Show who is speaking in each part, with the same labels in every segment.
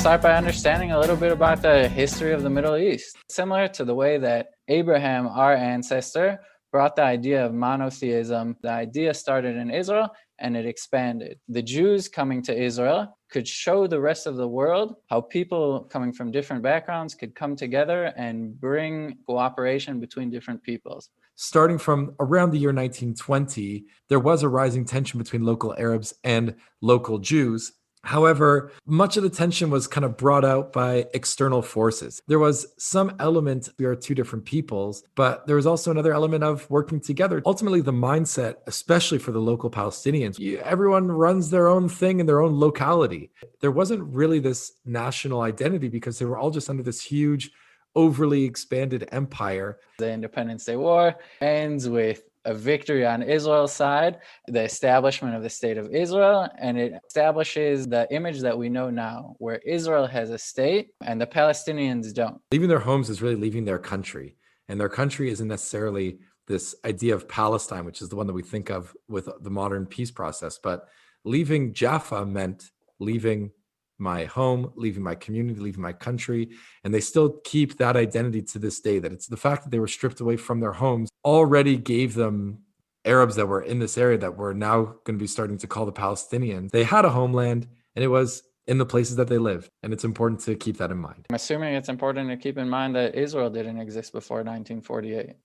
Speaker 1: start by understanding a little bit about the history of the Middle East. Similar to the way that Abraham, our ancestor, brought the idea of monotheism, the idea started in Israel and it expanded. The Jews coming to Israel could show the rest of the world how people coming from different backgrounds could come together and bring cooperation between different peoples.
Speaker 2: Starting from around the year 1920, there was a rising tension between local Arabs and local Jews. However, much of the tension was kind of brought out by external forces. There was some element, we are two different peoples, but there was also another element of working together. Ultimately, the mindset, especially for the local Palestinians, everyone runs their own thing in their own locality. There wasn't really this national identity because they were all just under this huge, overly expanded empire.
Speaker 1: The Independence Day War ends with a victory on Israel's side, the establishment of the state of Israel, and it establishes the image that we know now, where Israel has a state and the Palestinians don't.
Speaker 2: Leaving their homes is really leaving their country, and their country isn't necessarily this idea of Palestine, which is the one that we think of with the modern peace process, but leaving Jaffa meant leaving my home, leaving my community, leaving my country. And they still keep that identity to this day, that it's the fact that they were stripped away from their homes already gave them, Arabs that were in this area that we're now going to be starting to call the Palestinians, they had a homeland and it was in the places that they lived. And it's important to keep that in mind.
Speaker 1: I'm assuming it's important to keep in mind that Israel didn't exist before 1948.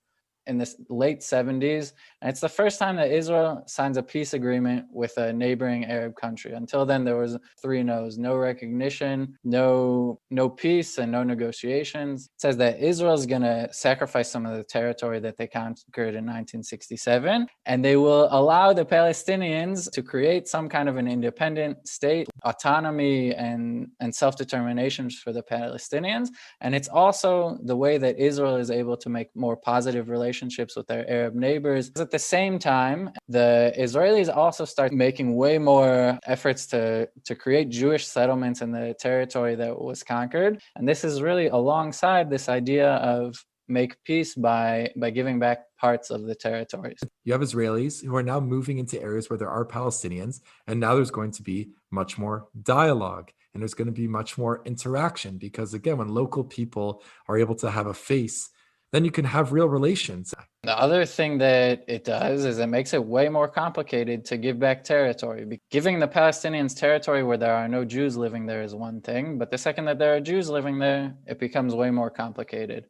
Speaker 1: In the late 70s, and it's the first time that Israel signs a peace agreement with a neighboring Arab country. Until then, there was 3 no's: no recognition, no peace, and no negotiations. It says that Israel is going to sacrifice some of the territory that they conquered in 1967, and they will allow the Palestinians to create some kind of an independent state, autonomy and self-determination for the Palestinians. And it's also the way that Israel is able to make more positive relationships with their Arab neighbors. At the same time, the Israelis also start making way more efforts to create Jewish settlements in the territory that was conquered. And this is really alongside this idea of make peace by giving back parts of the territories.
Speaker 2: You have Israelis who are now moving into areas where there are Palestinians, and now there's going to be much more dialogue and there's going to be much more interaction because, again, when local people are able to have a face, then you can have real relations.
Speaker 1: The other thing that it does is it makes it way more complicated to give back territory. Giving the Palestinians territory where there are no Jews living there is one thing, but the second that there are Jews living there, it becomes way more complicated.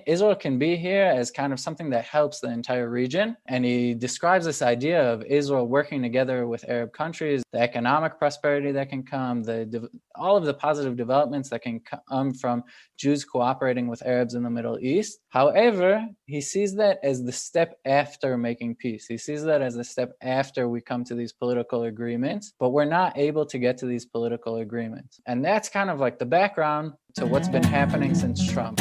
Speaker 1: Israel can be here as kind of something that helps the entire region. And he describes this idea of Israel working together with Arab countries, the economic prosperity that can come, all of the positive developments that can come from Jews cooperating with Arabs in the Middle East. However, he sees that as the step after making peace. He sees that as the step after we come to these political agreements, but we're not able to get to these political agreements. And that's kind of like the background to what's been happening since Trump.